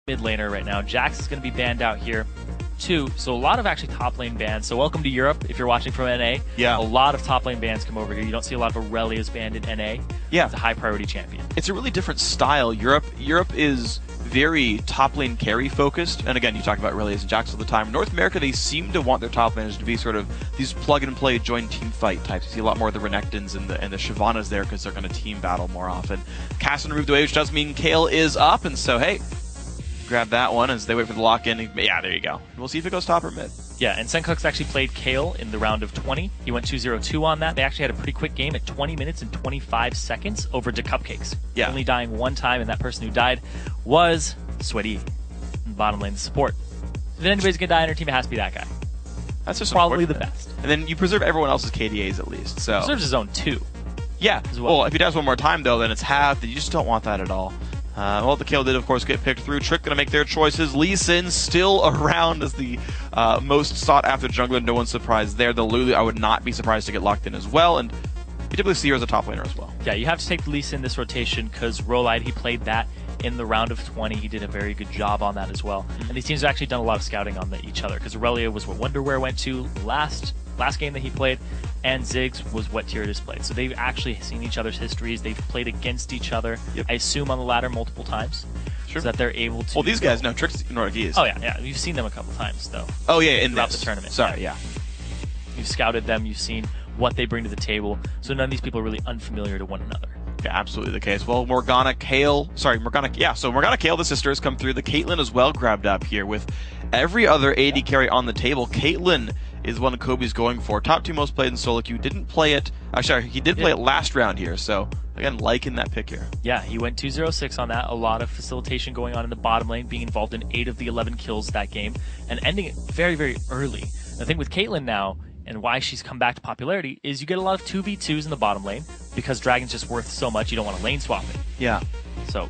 mid laner right now. Jax is going to be banned out here too. So a lot of actually top lane bans. So welcome to Europe if you're watching from NA. Yeah. A lot of top lane bans come over here. You don't see a lot of Aurelia's banned in NA. Yeah. It's a high priority champion. It's a really different style. Europe is very top lane carry focused. And again, you talk about Aurelia's and Jax all the time. North America, they seem to want their top laners to be sort of these plug and play joint team fight types. You see a lot more of the Renekton's and the Shyvanas there because they're going to team battle more often. Castle removed away, which does mean Kayle is up, and so hey, grab that one as they wait for the lock-in. Yeah, there you go. We'll see if it goes top or mid. Yeah, and Sencux actually played Kayle in the round of 20. He went 2-0-2 on that. They actually had a pretty quick game at 20 minutes and 25 seconds over to Cupcakes. Yeah. Only dying one time, and that person who died was Sweaty in bottom lane support. If anybody's going to die on your team, it has to be that guy. That's just probably the best. And then you preserve everyone else's KDAs at least. So preserves his own too. Yeah. As well. Well, if he dies one more time, though, then it's halved. You just don't want that at all. Well, the Kayle did, of course, get picked through. Trick going to make their choices. Lee Sin still around as the most sought-after jungler. No one's surprised there. The Lulu, I would not be surprised to get locked in as well. And you typically see her as a top laner as well. Yeah, you have to take the Lee Sin this rotation because Rolide, he played that in the round of 20. He did a very good job on that as well. And these teams have actually done a lot of scouting on each other because Aurelia was what Wonderwear went to last game that he played, and Ziggs was what Tyranids played. So they've actually seen each other's histories. They've played against each other, Yep. I assume, on the ladder multiple times. Sure. So that they're able to... Well, these guys know Trick's Nordic. Oh, yeah. You've seen them a couple times, though. Oh, yeah, in throughout this. the tournament. Sorry, yeah. You've scouted them. You've seen what they bring to the table. So none of these people are really unfamiliar to one another. Yeah, absolutely the case. Well, Kayle, the sister, has come through. The Caitlyn as well grabbed up here with every other AD carry on the table. Caitlyn is one of Kobe's going for. Top 2 most played in solo queue. Didn't play it. He did play it last round here. So, again, liking that pick here. Yeah, he went 2-0-6 on that. A lot of facilitation going on in the bottom lane, being involved in 8 of the 11 kills that game, and ending it very, very early. The thing with Caitlyn now, and why she's come back to popularity, is you get a lot of 2v2s in the bottom lane, because Dragon's just worth so much, you don't want to lane swap it. Yeah. So,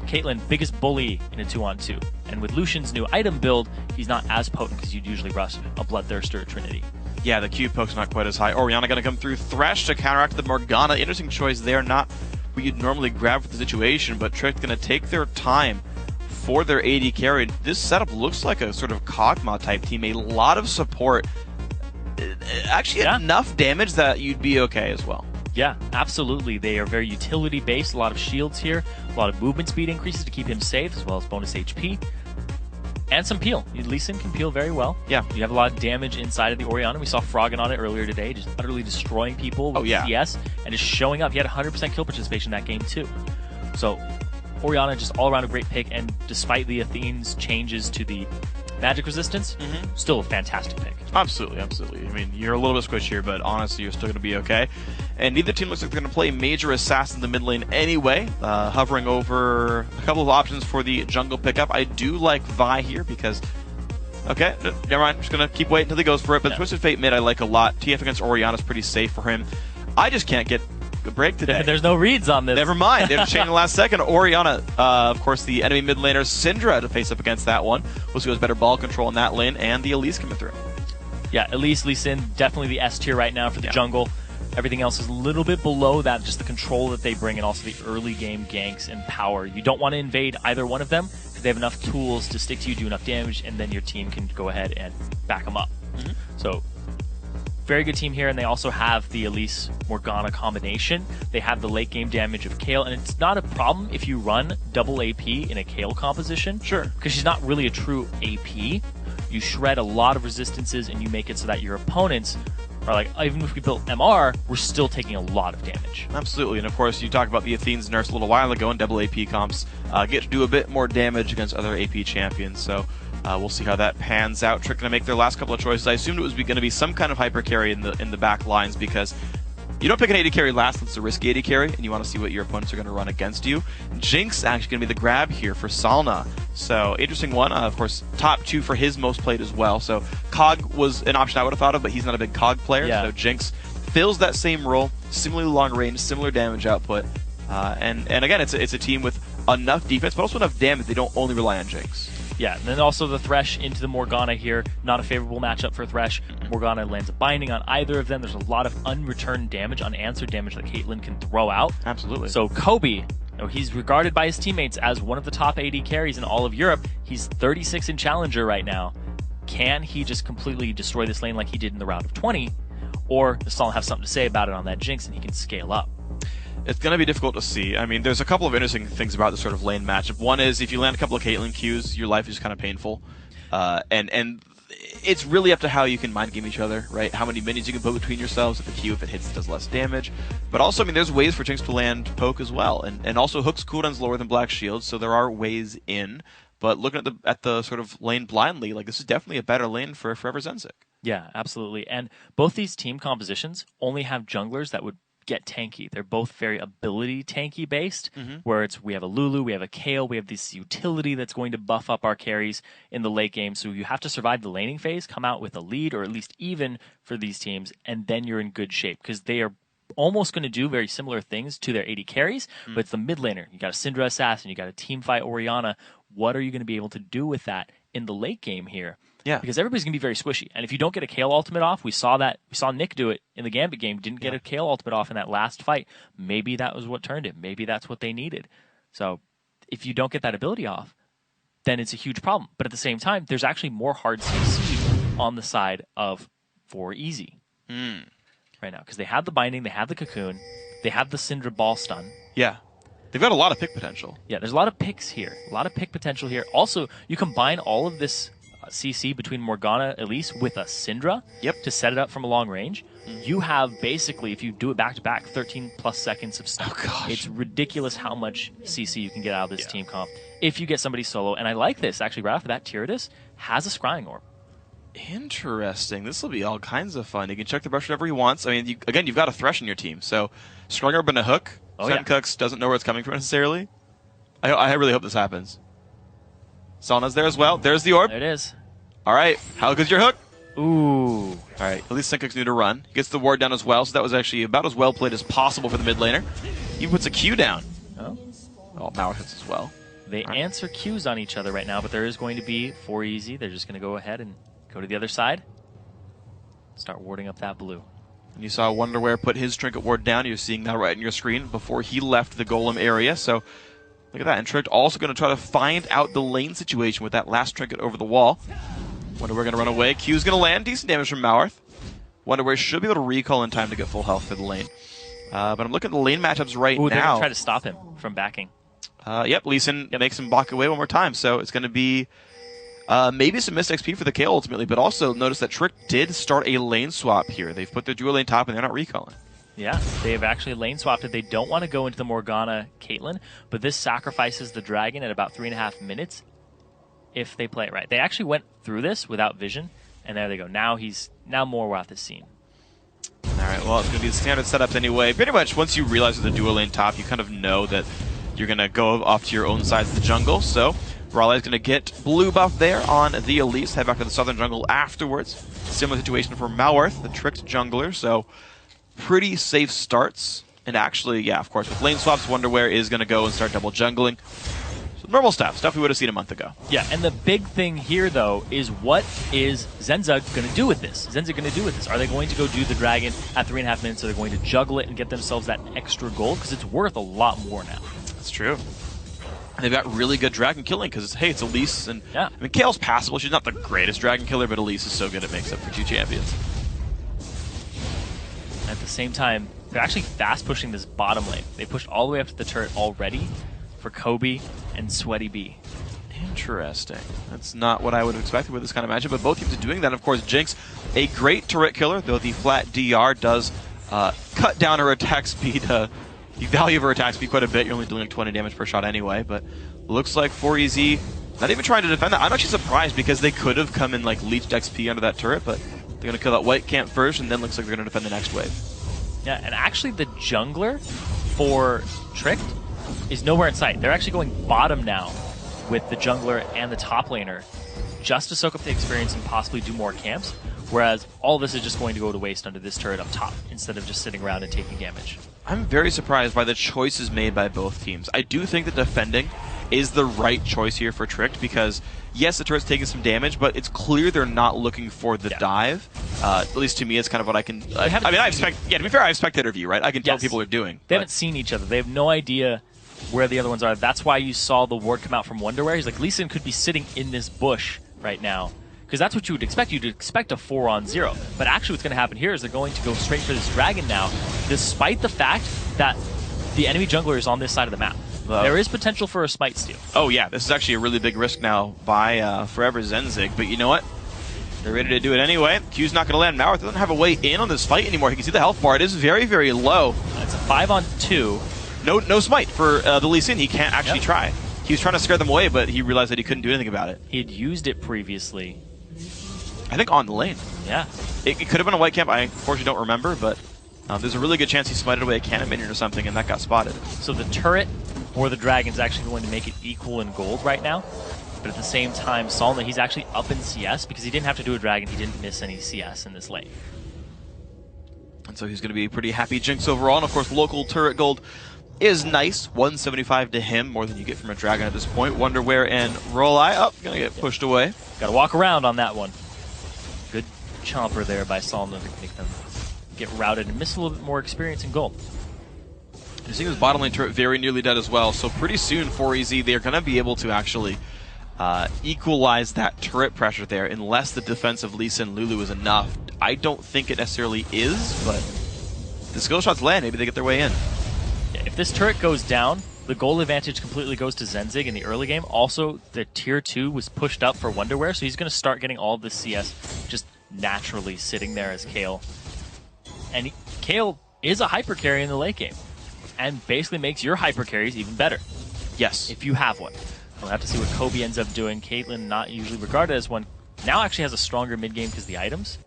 Caitlyn, biggest bully in a 2-on-2. And with Lucian's new item build, he's not as potent because you'd usually rush a Bloodthirster or Trinity. Yeah, the Q poke's not quite as high. Orianna going to come through. Thresh to counteract the Morgana. Interesting choice there. Not what you'd normally grab for the situation, but Trick going to take their time for their AD carry. This setup looks like a sort of Kog'Maw type team. A lot of support. Actually, enough damage that you'd be okay as well. Yeah, absolutely. They are very utility-based. A lot of shields here. A lot of movement speed increases to keep him safe, as well as bonus HP. And some peel. Lee Sin can peel very well. Yeah. You have a lot of damage inside of the Orianna. We saw Froggen on it earlier today, just utterly destroying people with CS and just showing up. He had 100% kill participation in that game, too. So, Orianna, just all-around a great pick, and despite the Athene's changes to the magic resistance, still a fantastic pick. Absolutely, absolutely. I mean, you're a little bit squishier, but honestly, you're still going to be okay. And neither team looks like they're going to play major assassin in the mid lane anyway, hovering over a couple of options for the jungle pickup. I do like Vi here because... Okay, never mind. I'm just going to keep waiting until he goes for it. But Twisted Fate mid I like a lot. TF against Orianna is pretty safe for him. I just can't get a break today. There's no reads on this. Never mind. They just changed in the last second. Orianna, of course, the enemy mid laner, Syndra, to face up against that one. We'll see who has better ball control in that lane, and the Elise coming through. Yeah, Elise, Lee Sin, definitely the S tier right now for the jungle. Everything else is a little bit below that, just the control that they bring and also the early game ganks and power. You don't want to invade either one of them because they have enough tools to stick to you, do enough damage, and then your team can go ahead and back them up. So, very good team here, and they also have the Elise Morgana combination. They have the late game damage of Kayle, and it's not a problem if you run double AP in a Kayle composition. Sure. Because she's not really a true AP. You shred a lot of resistances, and you make it so that your opponents are like, even if we built MR, we're still taking a lot of damage. Absolutely, and of course, you talked about the Athene's nerfs a little while ago, and double AP comps get to do a bit more damage against other AP champions, so we'll see how that pans out. Trick going to make their last couple of choices. I assumed it was going to be some kind of hyper carry in the back lines because you don't pick an AD carry last, it's a risky AD carry, and you want to see what your opponents are going to run against you. Jinx actually going to be the grab here for Salna. So, interesting one. Of course, top 2 for his most played as well. So, Cog was an option I would have thought of, but he's not a big Cog player. Yeah. So, Jinx fills that same role, similarly long range, similar damage output. And again, it's a team with enough defense, but also enough damage. They don't only rely on Jinx. Yeah, and then also the Thresh into the Morgana here. Not a favorable matchup for Thresh. Morgana lands a binding on either of them. There's a lot of unreturned damage, unanswered damage that Caitlyn can throw out. Absolutely. So Kobe Now, he's regarded by his teammates as one of the top AD carries in all of Europe. He's 36 in Challenger right now. Can he just completely destroy this lane like he did in the round of 20? Or does Stalin have something to say about it on that Jinx and he can scale up? It's going to be difficult to see. I mean, there's a couple of interesting things about this sort of lane matchup. One is if you land a couple of Caitlyn Qs, your life is kind of painful. And it's really up to how you can mind game each other, right? How many minions you can put between yourselves. If the Q, if it hits, does less damage. But also, I mean, there's ways for Jinx to land poke as well. And also, Hook's cooldown's lower than Black Shield, so there are ways in. But looking at the sort of lane blindly, like this is definitely a better lane for ForeEVERZENZYG. Yeah, absolutely. And both these team compositions only have junglers that would get tanky. They're both very ability tanky based, where we have a Lulu, we have a Kayle, we have this utility that's going to buff up our carries in the late game. So you have to survive the laning phase, come out with a lead or at least even for these teams, and then you're in good shape because they are almost going to do very similar things to their AD carries, but it's the mid laner. You got a Syndra Assassin, you got a team fight Orianna. What are you going to be able to do with that in the late game here? Yeah. Because everybody's going to be very squishy. And if you don't get a Kayle ultimate off, we saw Nick do it in the Gambit game, didn't get a Kayle ultimate off in that last fight. Maybe that was what turned it. Maybe that's what they needed. So if you don't get that ability off, then it's a huge problem. But at the same time, there's actually more hard CC on the side of 4EVERZENZYG right now. Because they have the binding, they have the cocoon, they have the Syndra ball stun. Yeah. They've got a lot of pick potential. Yeah, there's a lot of picks here. A lot of pick potential here. Also, you combine all of this CC between Morgana, Elise, with a Syndra to set it up from a long range. You have basically, if you do it back-to-back, 13 plus seconds of stuff. Oh, gosh. It's ridiculous how much CC you can get out of this team comp if you get somebody solo. And I like this, actually, right after that, Tyranids has a Scrying Orb. Interesting. This will be all kinds of fun. He can check the brush whatever he wants. I mean, again, you've got a Thresh in your team. So, Scrying Orb and a Hook. Cooks doesn't know where it's coming from necessarily. I really hope this happens. Salna's there as well. There's the orb. There it is. All right. How good's your hook? Ooh. All right. At least Sencook's new to run. He gets the ward down as well, so that was actually about as well played as possible for the mid laner. He puts a Q down. Oh, Mauer hits as well. They answer Qs on each other right now, but there is going to be 4EVERZENZYG. They're just going to go ahead and go to the other side. Start warding up that blue. And you saw Wonderwear put his trinket ward down. You're seeing that right in your screen before he left the golem area. So look at that. And Tricked also going to try to find out the lane situation with that last trinket over the wall. Wonderwear going to run away. Q's going to land. Decent damage from Mauer. Wonderwear should be able to recall in time to get full health for the lane. But I'm looking at the lane matchups right now. They're going to try to stop him from backing. Yep, Lee Sin makes him back away one more time. So it's going to be maybe some missed XP for the Kayle ultimately, but also notice that Trick did start a lane swap here. They've put their dual lane top and they're not recalling. Yeah, they have actually lane swapped it. They don't want to go into the Morgana Caitlyn, but this sacrifices the dragon at about 3.5 minutes if they play it right. They actually went through this without vision, and there they go. Now more we're at this scene. All right, well, it's going to be the standard setups anyway. Pretty much once you realize with the dual lane top, you kind of know that you're going to go off to your own side of the jungle. So Raleigh going to get blue buff there on the Elise, head back to the southern jungle afterwards. Similar situation for Malworth, the tricked jungler. So pretty safe starts. And actually, yeah, of course, with lane swaps, Wonderwear is going to go and start double jungling. So normal stuff we would have seen a month ago. Yeah, and the big thing here, though, is what is ZenZyG going to do with this? ZenZyG going to do with this? Are they going to go do the dragon at 3.5 minutes? Are they going to juggle it and get themselves that extra gold? Because it's worth a lot more now. That's true. And they've got really good dragon killing because, hey, it's Elise. And yeah. I mean, Kayle's passable. She's not the greatest dragon killer, but Elise is so good it makes up for 2 champions. At the same time, they're actually fast pushing this bottom lane. They pushed all the way up to the turret already for Kobe and Sweaty B. Interesting. That's not what I would have expected with this kind of matchup, but both teams are doing that. Of course, Jinx, a great turret killer, though the flat DR does cut down her attack speed, the value of her attack speed quite a bit. You're only doing like 20 damage per shot anyway, but looks like 4EVERZENZYG not even trying to defend that. I'm actually surprised because they could have come and like leached XP under that turret, but they're going to kill that white camp first, and then looks like they're going to defend the next wave. Yeah, and actually the jungler for Tricked is nowhere in sight. They're actually going bottom now with the jungler and the top laner just to soak up the experience and possibly do more camps, whereas all this is just going to go to waste under this turret up top instead of just sitting around and taking damage. I'm very surprised by the choices made by both teams. I do think that defending is the right choice here for Tricked because, yes, the turret's taking some damage, but it's clear they're not looking for the dive. At least to me, it's kind of what I can... to be fair, I have spectator view, right? I can tell what people are doing. They haven't seen each other. They have no idea where the other ones are. That's why you saw the ward come out from Wonderwear. He's like, Lee Sin could be sitting in this bush right now. Because that's what you would expect. You'd expect a 4-on-0. But actually what's going to happen here is they're going to go straight for this dragon now, despite the fact that the enemy jungler is on this side of the map. There is potential for a smite steal. Oh yeah, this is actually a really big risk now by ForeEVERZENZYG, but you know what? They're ready to do it anyway. Q's not going to land. Mauer doesn't have a way in on this fight anymore. You can see the health bar. It is very, very low. It's a 5-on-2. No smite for the Lee Sin. He can't actually try. He was trying to scare them away, but he realized that he couldn't do anything about it. He had used it previously. I think on the lane. Yeah. It could have been a white camp. I unfortunately don't remember, but there's a really good chance he smited away a cannon minion or something, and that got spotted. So the turret or the dragon's actually going to make it equal in gold right now. But at the same time, Solna, he's actually up in CS because he didn't have to do a dragon. He didn't miss any CS in this lane. And so he's going to be pretty happy Jinx overall. And of course, local turret gold is nice. 175 to him, more than you get from a dragon at this point. Wonderwear and Roll-Eye up, going to get pushed away. Got to walk around on that one. Good chomper there by Solna to make them get routed and miss a little bit more experience in gold. You're seeing this bottom lane turret very nearly dead as well, so pretty soon 4EZ, they're going to be able to actually equalize that turret pressure there, unless the defense of Lee Sin Lulu is enough. I don't think it necessarily is, but the skill shots land, maybe they get their way in. Yeah, if this turret goes down, the gold advantage completely goes to Zenzig in the early game. Also, the tier 2 was pushed up for Wonderwear, so he's going to start getting all of this CS just naturally sitting there as Kayle. And Kayle is a hyper carry in the late game, and basically makes your hyper carries even better. Yes. If you have one. We'll have to see what Kobe ends up doing. Caitlyn, not usually regarded as one, now actually has a stronger mid game because the items.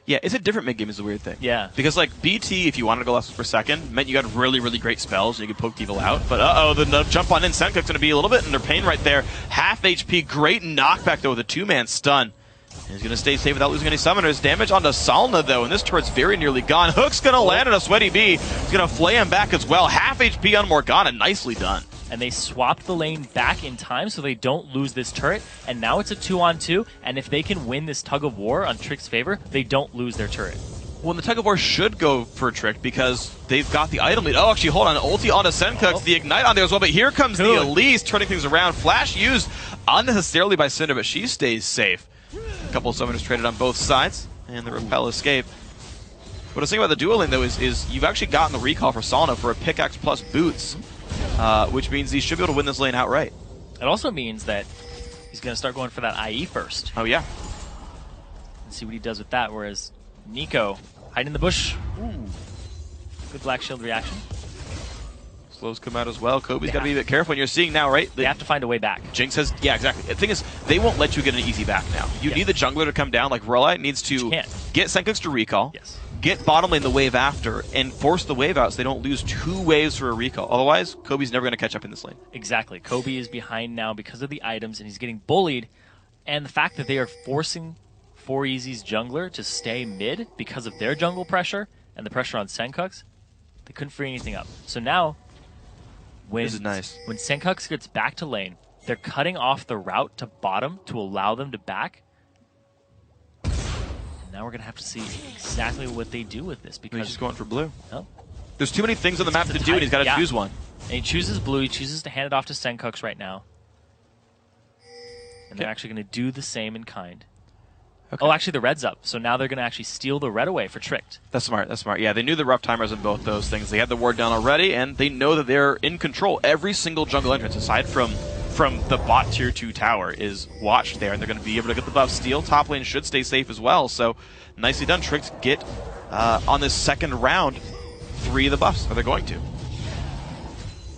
Yeah, it's a different mid game is the weird thing. Yeah. Because like BT, if you wanted to go less per second, meant you got really, really great spells and you could poke people out. But the jump on in, Sencook's going to be a little bit under pain right there. Half HP, great knockback though with a 2-man stun. He's going to stay safe without losing any summoners. Damage onto Solna, though, and this turret's very nearly gone. Hook's going to land on a Sweaty Bee. He's going to flay him back as well. Half HP on Morgana. Nicely done. And they swapped the lane back in time so they don't lose this turret. And now it's a 2-on-2. And if they can win this tug of war on Trick's favor, they don't lose their turret. Well, the tug of war should go for Trick because they've got the item lead. Oh, actually, hold on. Ulti onto Sencook. The Ignite on there as well. But here comes the Elise turning things around. Flash used unnecessarily by Cinder, but she stays safe. A couple of summoners traded on both sides, and the Repel escape. What I was thinking about the dual lane, though, is you've actually gotten the recall for Solna for a pickaxe plus boots, which means he should be able to win this lane outright. It also means that he's going to start going for that IE first. Oh, yeah. And see what he does with that, whereas Nico, hiding in the bush. Ooh. Good Black Shield reaction. Slows come out as well. Kobe's got to be a bit careful. And you're seeing now, right? They have to find a way back. Jinx has, yeah, exactly. The thing is, they won't let you get an easy back now. You need the jungler to come down. Like Roll-Eye needs to get Sencook's to recall, get bottom lane the wave after, and force the wave out so they don't lose 2 waves for a recall. Otherwise, Kobe's never going to catch up in this lane. Exactly. Kobe is behind now because of the items, and he's getting bullied. And the fact that they are forcing 4EVERZENZYG's jungler to stay mid because of their jungle pressure and the pressure on Sencook's, they couldn't free anything up. So now, this is nice. When Sencook's gets back to lane, they're cutting off the route to bottom to allow them to back. And now we're going to have to see exactly what they do with this. Because he's just going for blue. Oh. There's too many things on the map to do, and he's got to choose one. And he chooses blue. He chooses to hand it off to Sencook's right now. And they're actually going to do the same in kind. Okay. Oh, actually, the red's up. So now they're going to actually steal the red away for Tricked. That's smart. That's smart. Yeah, they knew the rough timers in both those things. They had the ward down already, and they know that they're in control. Every single jungle entrance, aside from the bot tier 2 tower, is watched there, and they're going to be able to get the buff steal. Top lane should stay safe as well. So nicely done. Tricked get, on this second round, 3 of the buffs. Or they're going to.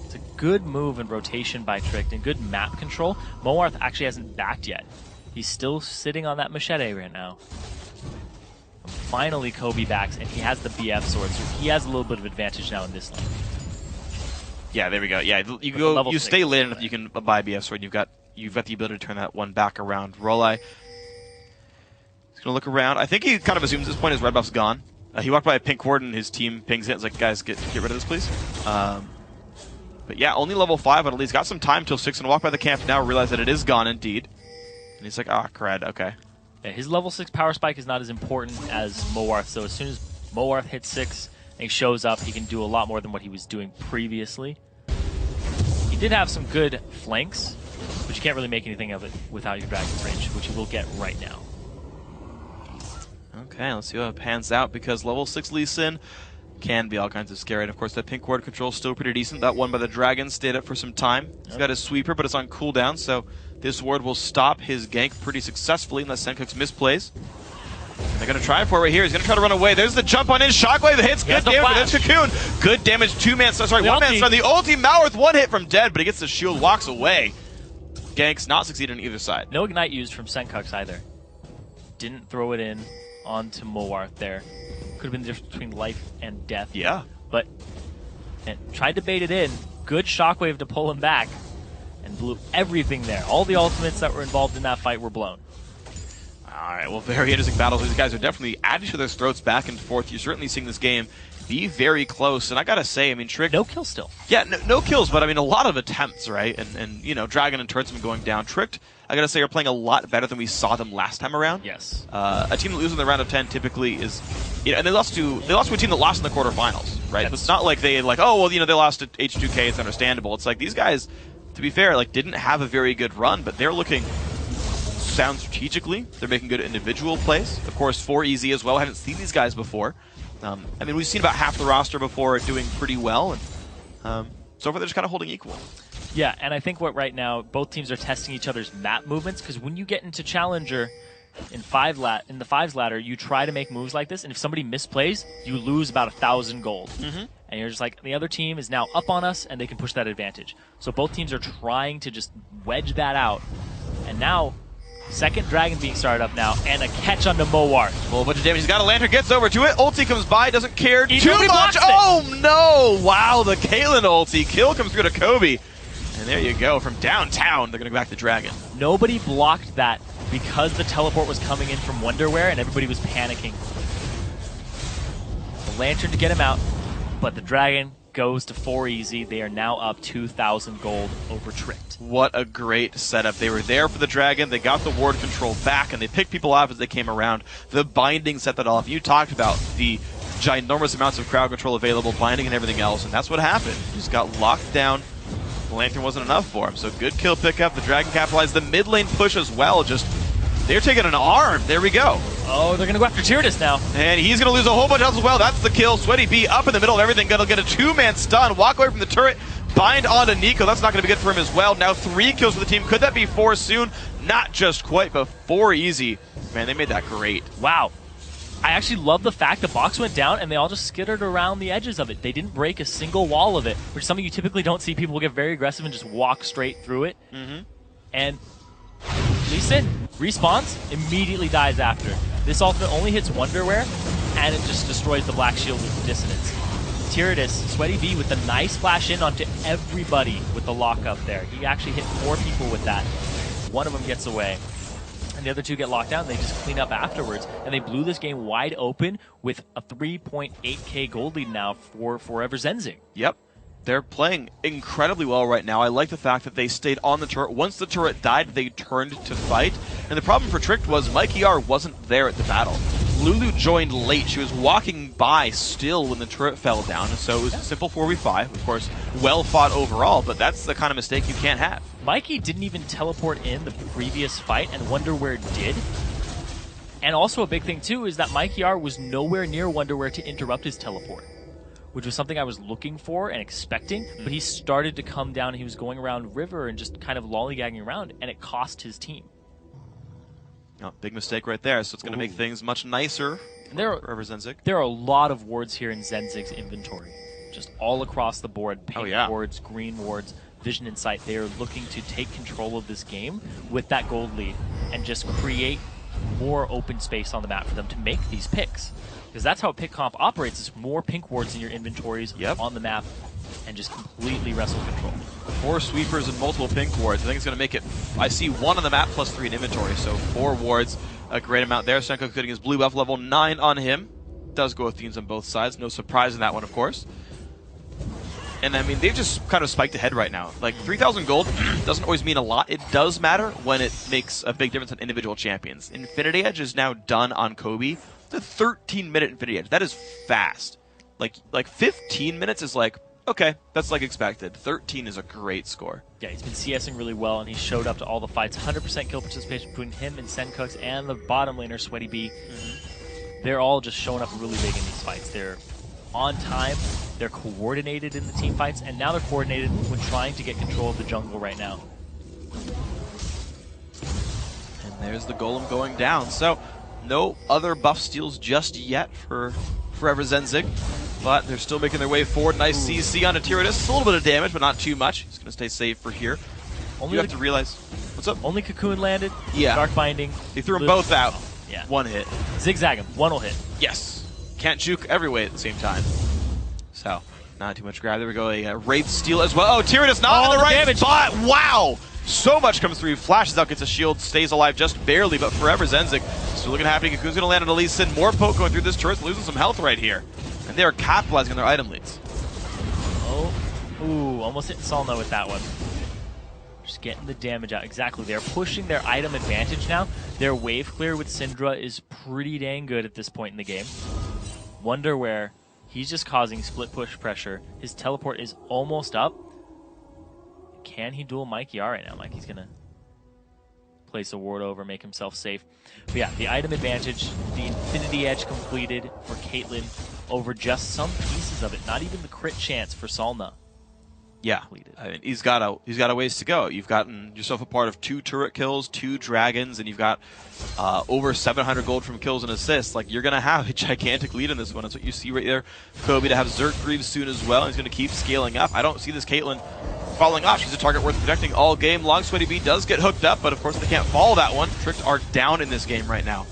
It's a good move in rotation by Tricked and good map control. Moarth actually hasn't backed yet. He's still sitting on that machete right now. Finally, Kobe backs, and he has the BF sword, so he has a little bit of advantage now in this lane. Yeah, there we go. Yeah, you stay late enough, you can buy BF sword. You've got the ability to turn that one back around. Roll-Eye, he's gonna look around. I think he kind of assumes at this point his red buff's gone. He walked by a pink ward, and his team pings it. It's like, guys, get rid of this, please. But yeah, only level 5, but at least got some time till 6 and walk by the camp now. Realize that it is gone indeed. And he's like, ah, crud, okay. Yeah, his level 6 power spike is not as important as Moarth, so as soon as Moarth hits 6 and he shows up, he can do a lot more than what he was doing previously. He did have some good flanks, but you can't really make anything of it without your Dragon's range, which you will get right now. Okay, let's see how it pans out, because level 6 Lee Sin can be all kinds of scary. And of course, that pink ward control is still pretty decent. That one by the Dragon stayed up for some time. He's got his sweeper, but it's on cooldown, so this ward will stop his gank pretty successfully unless Sencook's misplays. And they're going to try for it right here. He's going to try to run away. There's the jump on in. Shockwave that hits. Good damage. There's Cocoon. Good damage. One-man stun. The ulti. Malworth one hit from dead, but he gets the shield, walks away. Ganks not succeeded on either side. No ignite used from Sencook's either. Didn't throw it in onto Mowarth there. Could have been the difference between life and death. Yeah. But tried to bait it in. Good shockwave to pull him back. And blew everything there. All the ultimates that were involved in that fight were blown. Alright, well, very interesting battles. These guys are definitely adding to their throats back and forth. You're certainly seeing this game be very close. And I gotta say, I mean, Trick... No kills still. Yeah, no kills, but I mean, a lot of attempts, right? And you know, Dragon and Turretsman going down. Tricked, I gotta say, are playing a lot better than we saw them last time around. Yes. A team that loses in the round of 10 typically is... You know, and they lost to a team that lost in the quarterfinals, right? It's not like they, like, oh, well, you know, they lost to H2K, it's understandable. It's like, these guys, to be fair, like, didn't have a very good run, but they're looking sound strategically. They're making good individual plays. Of course, 4EZ as well. I haven't seen these guys before. I mean, we've seen about half the roster before doing pretty well, and so far they're just kind of holding equal. Yeah, and I think what right now, both teams are testing each other's map movements, because when you get into Challenger in the fives ladder, you try to make moves like this, and if somebody misplays, you lose about 1,000 gold. And you're just like, the other team is now up on us, and they can push that advantage. So both teams are trying to just wedge that out, and now... Second Dragon being started up now, and a catch onto Mowarth. Well, a bunch of damage. He's got a lantern, gets over to it. Ulti comes by, doesn't care too much. It. Oh no! Wow, the Kaelin ulti. Kill comes through to Kobe. And there you go. From downtown, they're going to go back to Dragon. Nobody blocked that because the teleport was coming in from Wonderwear, and everybody was panicking. The lantern to get him out, but the Dragon goes to 4EZ. They are now up 2,000 gold over Tricked. What a great setup. They were there for the Dragon, they got the ward control back, and they picked people off as they came around. The binding set that off. You talked about the ginormous amounts of crowd control available, binding and everything else, and that's what happened. He just got locked down. The lantern wasn't enough for him, so good kill pickup. The Dragon capitalized. The mid lane push as well. Just, they're taking an arm. There we go. Oh, they're going to go after Tyrannus now. And he's going to lose a whole bunch of health as well. That's the kill. Sweaty B up in the middle of everything. Going to get a two-man stun. Walk away from the turret. Bind onto Nico. That's not going to be good for him as well. Now 3 kills for the team. Could that be 4 soon? Not just quite, but 4EZ. Man, they made that great. Wow. I actually love the fact the box went down and they all just skittered around the edges of it. They didn't break a single wall of it, which is something you typically don't see. People get very aggressive and just walk straight through it. And Lee Sin respawns, immediately dies after. This ultimate only hits Wonderwear, and it just destroys the Black Shield with Dissonance. Tyrannus, Sweaty B with a nice flash in onto everybody with the lockup there. He actually hit 4 people with that. One of them gets away, and the other 2 get locked down. They just clean up afterwards, and they blew this game wide open with a 3.8k gold lead now for 4EVERZENZYG. Yep. They're playing incredibly well right now. I like the fact that they stayed on the turret. Once the turret died, they turned to fight. And the problem for Tricked was Mikey R wasn't there at the battle. Lulu joined late. She was walking by still when the turret fell down. So it was a simple 4v5. Of course, well fought overall, but that's the kind of mistake you can't have. Mikey didn't even teleport in the previous fight, and Wonderwear did. And also a big thing, too, is that Mikey R was nowhere near Wonderwear to interrupt his teleport, which was something I was looking for and expecting, but he started to come down and he was going around River and just kind of lollygagging around, and it cost his team. Oh, big mistake right there, so it's going to make things much nicer for EVERZENZYG. There are a lot of wards here in Zenzig's inventory, just all across the board. Pink wards, green wards, Vision and Sight. They are looking to take control of this game with that gold lead and just create more open space on the map for them to make these picks. Because that's how a pick comp operates, is more pink wards in your inventories on the map and just completely wrestle control. 4 sweepers and multiple pink wards. I think it's going to make it... I see 1 on the map plus 3 in inventory, so 4 wards, a great amount there. Senko getting his blue buff level 9 on him. Does go with themes on both sides. No surprise in that one, of course. And I mean, they've just kind of spiked ahead right now. Like, 3,000 gold doesn't always mean a lot. It does matter when it makes a big difference on individual champions. Infinity Edge is now done on Kobe. It's a 13-minute Infinity Edge. That is fast. Like 15 minutes is like Okay, that's like expected. 13 is a great score. Yeah, he's been CSing really well, and he showed up to all the fights. 100% kill participation between him and Sencooks and the bottom laner, Sweaty B. They're all just showing up really big in these fights. They're on time, they're coordinated in the team fights, and now they're coordinated when trying to get control of the jungle right now. And there's the golem going down. So, no other buff steals just yet for ForeEVERZENZYG, but they're still making their way forward. Nice CC on a Tyranius. It's a little bit of damage, but not too much. He's going to stay safe for here. You have to realize... What's up? Only Cocoon landed. Yeah. Dark Binding. They threw them both out. Yeah. One hit. Zigzag him. One will hit. Yes. Can't juke every way at the same time. So, not too much grab. There we go. A Wraith steal as well. Oh, Tyranius not in the right damage. spot. Wow. So much comes through. Flashes out, gets a shield, stays alive just barely, but ForeEVERZENZYG still looking happy. Cocoon's going to land on a Lee Sin. More poke going through this turret, losing some health right here. And they are capitalizing on their item leads. Oh. Ooh, almost hit Solna with that one. Just getting the damage out. Exactly. They're pushing their item advantage now. Their wave clear with Syndra is pretty dang good at this point in the game. Wonder where he's just causing split push pressure. His teleport is almost up. Can he duel Mikey R right now? Mikey's going to place a ward over, make himself safe. But yeah, the item advantage, the Infinity Edge completed for Caitlyn over just some pieces of it. Not even the crit chance for Solna. Yeah, I mean, he's got a ways to go. You've gotten yourself a part of 2 turret kills, 2 dragons, and you've got over 700 gold from kills and assists. Like, you're going to have a gigantic lead in this one. That's what you see right there. Kobe to have Zerk Greaves soon as well. He's going to keep scaling up. I don't see this Caitlyn falling off. She's a target worth protecting all game long. Sweaty B does get hooked up, but of course they can't follow that one. Tricked are down in this game right now.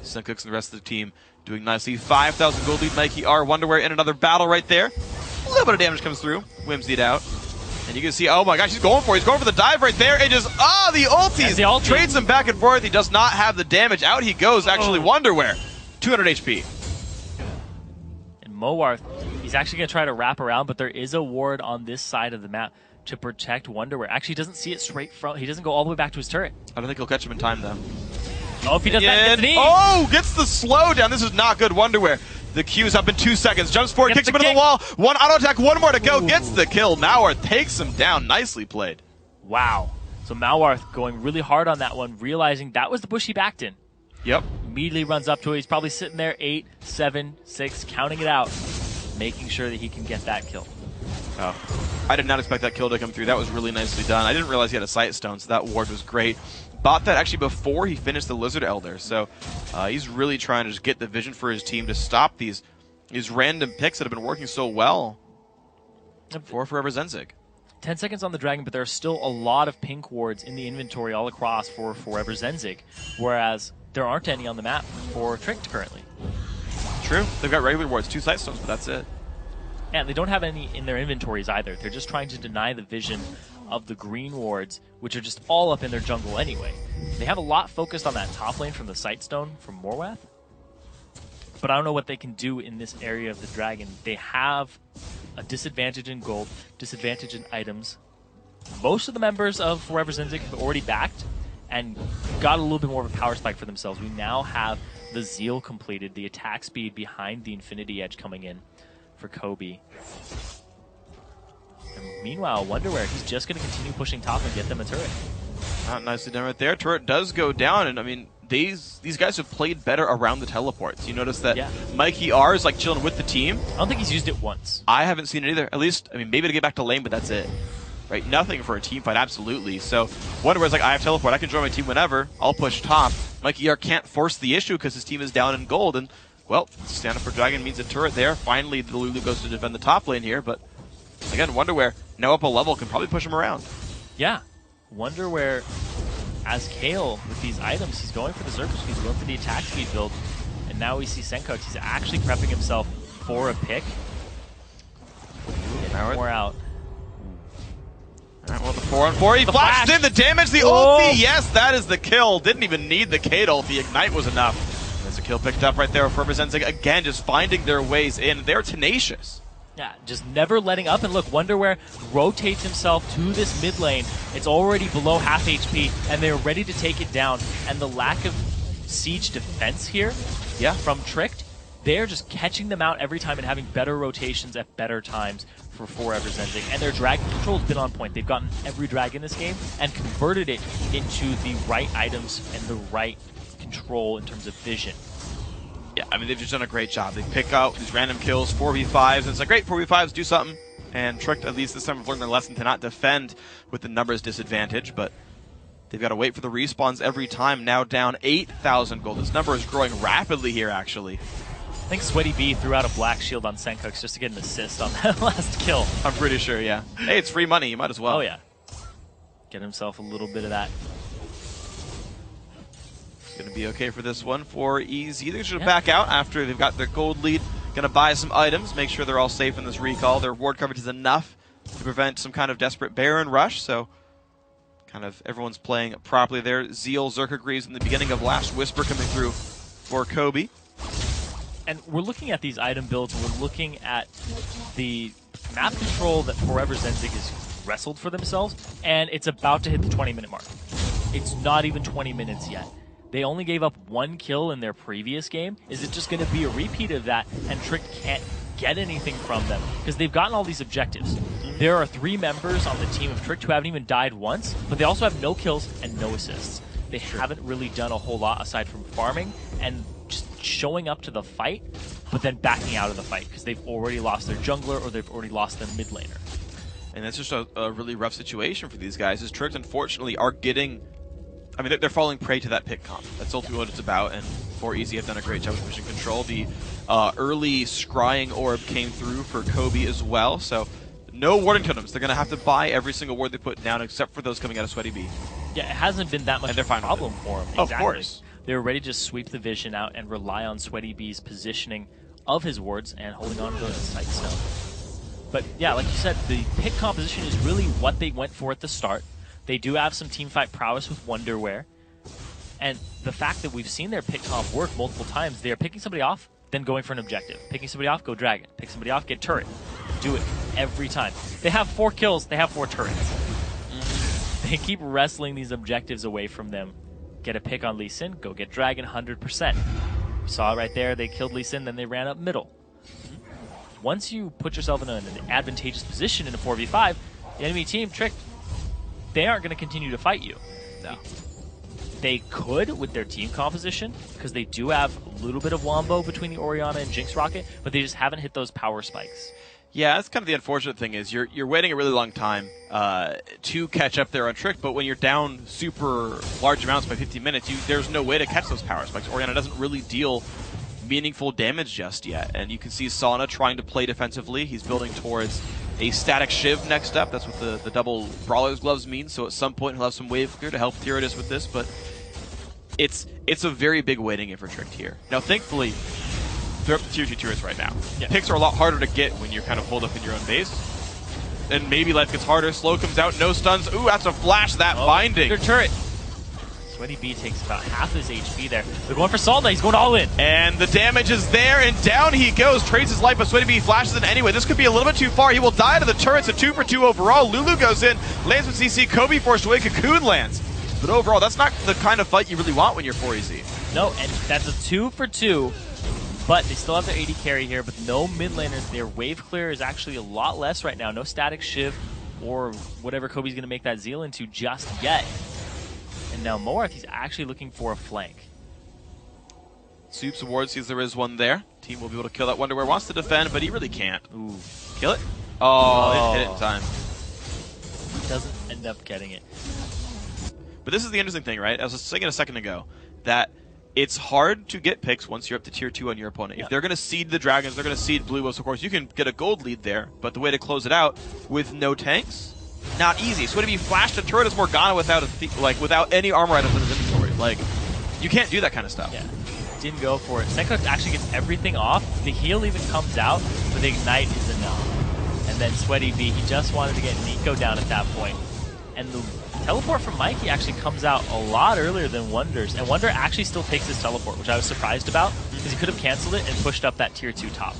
Sencooks and the rest of the team doing nicely. 5,000 gold lead. Mikey R. Wonderwear in another battle right there. A little bit of damage comes through. Whimsied out. And you can see, oh my gosh, he's going for it. He's going for the dive right there. And just, the ulties. The ulti. Trades him back and forth. He does not have the damage. Out he goes, actually. Wonderwear. 200 HP. And Mowarth, he's actually going to try to wrap around, but there is a ward on this side of the map to protect Wonderwear. Actually, he doesn't see it straight from, he doesn't go all the way back to his turret. I don't think he'll catch him in time, though. Oh, if he does that, gets the slowdown. This is not good. Wonderwear. The Q's up in 2 seconds. Jumps forward, kicks him into the wall. One auto attack, one more to go. Gets the kill. Mowarth takes him down. Nicely played. Wow. So Mowarth going really hard on that one, realizing that was the bush he backed in. Yep. Immediately runs up to it. He's probably sitting there 8, 7, 6, counting it out, making sure that he can get that kill. Oh, I did not expect that kill to come through. That was really nicely done. I didn't realize he had a sight stone, so that ward was great. Bought that actually before he finished the Lizard Elder, so he's really trying to just get the vision for his team to stop these random picks that have been working so well for ForeEVERZENZYG. 10 seconds on the Dragon, but there are still a lot of pink wards in the inventory all across for ForeEVERZENZYG, whereas there aren't any on the map for Tricked currently. True. They've got regular wards, 2 sight stones, but that's it. And they don't have any in their inventories either. They're just trying to deny the vision of the green wards, which are just all up in their jungle anyway. They have a lot focused on that top lane from the Sightstone from Morwath, but I don't know what they can do in this area of the Dragon. They have a disadvantage in gold, disadvantage in items. Most of the members of ForeEVERZENZYG have already backed and got a little bit more of a power spike for themselves. We now have the Zeal completed, the attack speed behind the Infinity Edge coming in for Kobe. And meanwhile, Wonderwear, he's just going to continue pushing top and get them a turret. Nicely done right there. Turret does go down, and I mean, these guys have played better around the teleports. You notice that Mikey R is like chilling with the team. I don't think he's used it once. I haven't seen it either. At least, I mean, maybe to get back to lane, but that's it. Right? Nothing for a team fight, absolutely. So Wonderwear's like, I have teleport. I can join my team whenever. I'll push top. Mikey R can't force the issue because his team is down in gold, and well, stand up for Dragon means a turret there. Finally, the Lulu goes to defend the top lane here, but again, Wonderwear, now up a level, can probably push him around. Yeah. Wonderwear, as Kale, with these items, he's going for the Zerk, he's going for the attack speed build, and now we see Sencooks, he's actually prepping himself for a pick. More out. Alright, well, the 4-on-4, he flashed in the damage, the ulti, yes, that is the kill. Didn't even need the Kate ulti, Ignite was enough. There's a kill picked up right there for ForeEVERZENZYG, again, just finding their ways in. They're tenacious. Yeah, just never letting up. And look, Wonderwear rotates himself to this mid lane. It's already below half HP, and they're ready to take it down. And the lack of siege defense here from Tricked, they're just catching them out every time and having better rotations at better times for 4EVERZENZYG, and their dragon control has been on point. They've gotten every dragon this game and converted it into the right items and the right control in terms of vision. Yeah, I mean, they've just done a great job. They pick out these random kills, 4v5s, and it's like, great, 4v5s, do something. And Tricked, at least this time, have learned their lesson to not defend with the numbers disadvantage, but they've got to wait for the respawns every time. Now down 8,000 gold. This number is growing rapidly here, actually. I think Sweaty B threw out a black shield on Sencooks just to get an assist on that last kill. I'm pretty sure, yeah. Hey, it's free money. You might as well. Oh, yeah. Get himself a little bit of that. It's going to be okay for this one. 4EZ, they're going to back out after they've got their gold lead. Going to buy some items, make sure they're all safe in this recall. Their ward coverage is enough to prevent some kind of desperate Baron rush, so kind of everyone's playing properly there. Zeal, Zerka Greaves in the beginning of Last Whisper coming through for Kobe. And we're looking at these item builds, and we're looking at the map control that 4EVERZENZYG has wrestled for themselves, and it's about to hit the 20-minute mark. It's not even 20 minutes yet. They only gave up 1 kill in their previous game. Is it just going to be a repeat of that, and Trick can't get anything from them? Because they've gotten all these objectives. There are 3 members on the team of Trick who haven't even died once, but they also have no kills and no assists. They haven't really done a whole lot aside from farming and just showing up to the fight, but then backing out of the fight because they've already lost their jungler or they've already lost their mid laner. And that's just a really rough situation for these guys. As Trick, unfortunately, are getting... I mean, they're falling prey to that pick comp. That's ultimately what it's about, and 4EZ have done a great job with mission control. The early scrying orb came through for Kobe as well, so no warding totems. They're going to have to buy every single ward they put down, except for those coming out of Sweaty B. Yeah, it hasn't been that much of a problem for them. Exactly. Of course. They were ready to just sweep the vision out and rely on Sweaty B's positioning of his wards and holding on to the sight stone. But yeah, like you said, the pick composition is really what they went for at the start. They do have some teamfight prowess with Wonderwear. And the fact that we've seen their pick comp work multiple times, they are picking somebody off, then going for an objective. Picking somebody off, go dragon. Pick somebody off, get turret. Do it every time. They have 4 kills, they have 4 turrets. They keep wrestling these objectives away from them. Get a pick on Lee Sin, go get dragon 100%. You saw it right there, they killed Lee Sin, then they ran up middle. Once you put yourself in an advantageous position in a 4v5, the enemy team, Trick, they aren't going to continue to fight you. No. They could with their team composition, because they do have a little bit of wombo between the Orianna and Jinx Rocket, but they just haven't hit those power spikes. Yeah, that's kind of the unfortunate thing is you're waiting a really long time to catch up there on Trick, but when you're down super large amounts by 15 minutes, there's no way to catch those power spikes. Orianna doesn't really deal meaningful damage just yet, and you can see Sauna trying to play defensively. He's building towards a static Shiv next up. That's what the double Brawler's Gloves mean, so at some point he'll have some wave clear to help Tyradus with this, but it's a very big waiting game for Trick here. Now, thankfully, they're up to tier 2 turrets right now. Yeah. Picks are a lot harder to get when you're kind of holed up in your own base. And maybe life gets harder. Slow comes out, no stuns. Ooh, that's a flash, that binding. Their turret. Sweaty B takes about half his HP there. They're going for Salda, he's going all in. And the damage is there, and down he goes. Trades his life, but Sweaty B flashes in anyway. This could be a little bit too far. He will die to the turrets, a 2 for 2 overall. Lulu goes in, lands with CC. Kobe forced away, Cocoon lands. But overall, that's not the kind of fight you really want when you're 4EZ. No, and that's a 2 for 2. But they still have their AD carry here, but no mid laners. Their wave clear is actually a lot less right now. No static Shiv or whatever Kobe's going to make that Zeal into just yet. And now Moarth, he's actually looking for a flank. Soups Award sees there is one there. Team will be able to kill that Wonderwear. Wants to defend, but he really can't. Ooh. Kill it? Oh, it hit it in time. He doesn't end up getting it. But this is the interesting thing, right? I was saying it a second ago, that it's hard to get picks once you're up to tier 2 on your opponent. Yep. If they're going to seed the Dragons, they're going to seed Blue Wolves, of course, you can get a gold lead there, but the way to close it out with no tanks, not easy. So when you flashed a turret as Morgana without without any armor items in his inventory, like, you can't do that kind of stuff. Yeah, didn't go for it. Sencooks actually gets everything off. The heal even comes out, but the ignite is enough. And then Sweaty B, he just wanted to get Nico down at that point. And the teleport from Mikey actually comes out a lot earlier than Wonder's, and Wonder actually still takes his teleport, which I was surprised about, because he could have canceled it and pushed up that tier 2 top.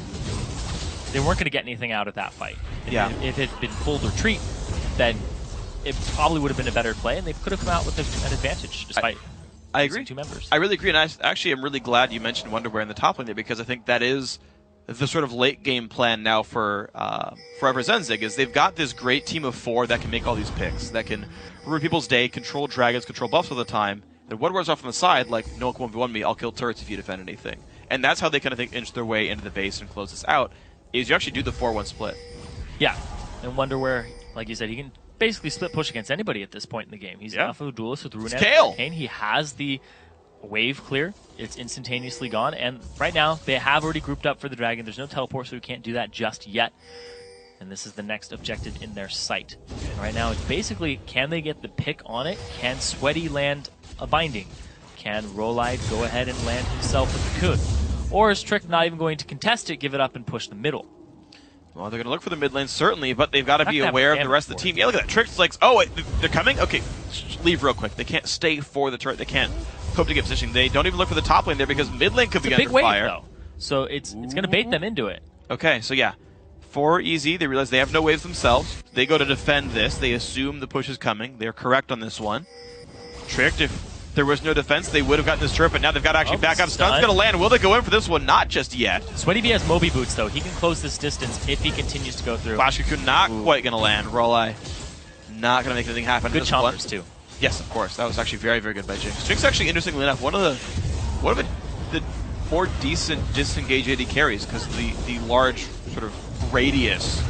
They weren't going to get anything out of that fight. Yeah. If it had been full retreat, then it probably would have been a better play, and they could have come out with an advantage, despite I agree. 2 members. I really agree, and I actually am really glad you mentioned Wonderwear in the top lane there, because I think that is the sort of late game plan now for 4EVERZENZYG is they've got this great team of 4 that can make all these picks, that can ruin people's day, control dragons, control buffs all the time. And one wears off on the side, like, no one can 1v1 me, I'll kill turrets if you defend anything. And that's how they kind of inch their way into the base and close this out, is you actually do the 4-1 split. Yeah, and wonder where, like you said, he can basically split push against anybody at this point in the game. He's an alpha duelist with Rune Arcane. He has the wave clear. It's instantaneously gone, and right now they have already grouped up for the dragon. There's no teleport, so we can't do that just yet. And this is the next objective in their sight. And right now it's basically, can they get the pick on it? Can Sweaty land a binding? Can Rolide go ahead and land himself with the Kun? Or is Trick not even going to contest it, give it up, and push the middle? Well, they're going to look for the mid lane, certainly, but they've got to be aware of the rest of the team. Yeah, look at that. Trick's like, oh, wait, they're coming? Okay, leave real quick. They can't stay for the turret. They can't hope to get positioning. They don't even look for the top lane there because mid lane could be under fire. It's a big wave, though. So it's going to bait them into it. Okay, so yeah. 4EZ, they realize they have no waves themselves. They go to defend this. They assume the push is coming. They're correct on this one. Tricked, if there was no defense, they would have gotten this turret, but now they've got to actually back up. Stun's going to land. Will they go in for this one? Not just yet. Sweaty B has Moby Boots, though. He can close this distance if he continues to go through. Flash Cocoon not quite going to land. Roleye not going to make anything happen. Good chompers, too. Yes, of course. That was actually very, very good by Jinx. Jinx actually, interestingly enough, one of the more decent disengage AD carries because the large sort of radius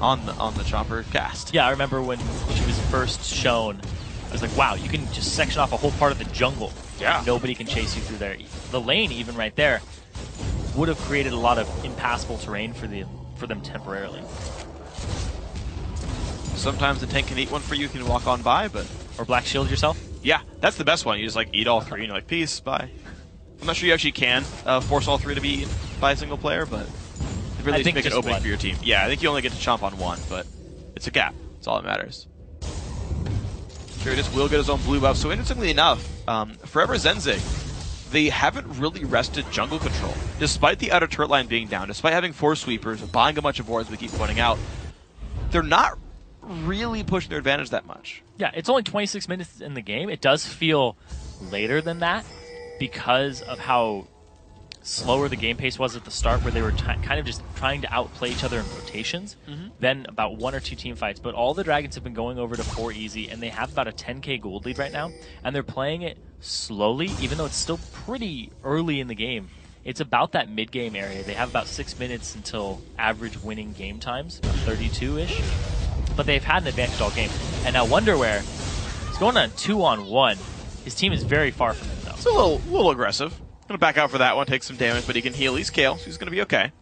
on the chomper cast. Yeah, I remember when she was first shown, I was like, wow, you can just section off a whole part of the jungle. Yeah. Nobody can chase you through there. The lane, even right there, would have created a lot of impassable terrain for them temporarily. Sometimes the tank can eat one for you, you can walk on by, but... Or black shield yourself? Yeah, that's the best one. You just like eat all 3 and you're like, peace, bye. I'm not sure you actually can force all 3 to be eaten by a single player, but it really makes it opening for your team. Yeah, I think you only get to chomp on 1, but it's a cap. That's all that matters. Curious will get his own blue buff. So interestingly enough, 4EVERZENZYG, they haven't really rested jungle control. Despite the outer turret line being down, despite having 4 sweepers, buying a bunch of wards we keep pointing out, they're not really pushing their advantage that much. Yeah, it's only 26 minutes in the game. It does feel later than that because of how slower the game pace was at the start, where they were kind of just trying to outplay each other in rotations. Then about 1 or 2 team fights. But all the dragons have been going over to 4EZ, and they have about a 10k gold lead right now, and they're playing it slowly, even though it's still pretty early in the game. It's about that mid-game area. They have about 6 minutes until average winning game times, about 32-ish. But they've had an advantage all game. And now Wonderwear is going on 2-on-1. His team is very far from him, though. It's a little aggressive. Going to back out for that one, take some damage, but he can heal. He's Kale, so he's going to be okay.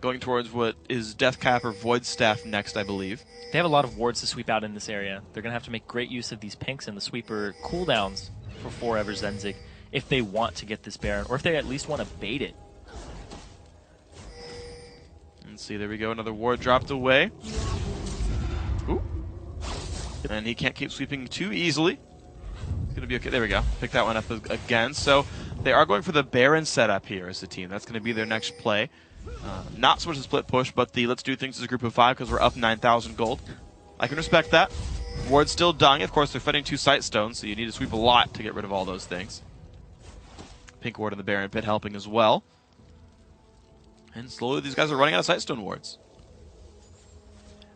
Going towards what is Death Cap or Void Staff next, I believe. They have a lot of wards to sweep out in this area. They're going to have to make great use of these pinks and the sweeper cooldowns for 4EVERZENZYG if they want to get this Baron, or if they at least want to bait it. Let's see, there we go. Another ward dropped away. Ooh. And he can't keep sweeping too easily. It's going to be okay. There we go. Pick that one up again. So they are going for the Baron setup here as a team. That's going to be their next play. Not so much the split push, but the let's do things as a group of 5 because we're up 9,000 gold. I can respect that. Ward's still dying. Of course, they're fighting 2 sight stones, so you need to sweep a lot to get rid of all those things. Pink ward in the Baron pit helping as well. And slowly these guys are running out of sight stone wards.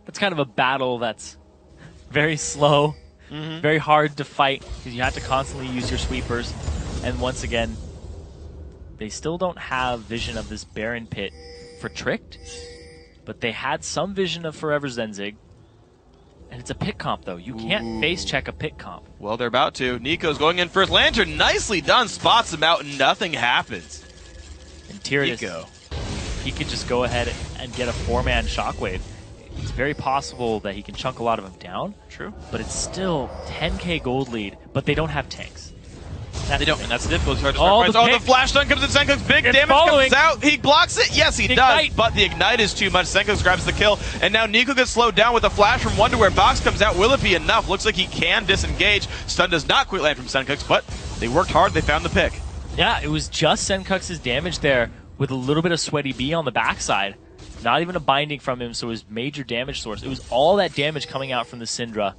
That's kind of a battle that's very slow, very hard to fight because you have to constantly use your sweepers. And once again, they still don't have vision of this Baron pit for Tricked, but they had some vision of 4EVERZENZYG. And it's a pit comp, though. You can't face check a pit comp. Well, they're about to. Nico's going in first. Lantern, nicely done. Spots him out, and nothing happens. And Tyranus, he could just go ahead and get a 4-man shockwave. It's very possible that he can chunk a lot of them down. True. But it's still 10k gold lead, but they don't have tanks. They don't, and that's the difficulty. The flash stun comes in. Senkuk's big damage comes out. He blocks it. Yes, he does. But the ignite is too much. Senkuk grabs the kill. And now Nico gets slowed down with a flash from Wonderwear. Box comes out. Will it be enough? Looks like he can disengage. Stun does not quite land from Senkuk's, but they worked hard. They found the pick. Yeah, it was just Senkuk's damage there with a little bit of Sweaty B on the backside. Not even a binding from him, so his major damage source. It was all that damage coming out from the Syndra.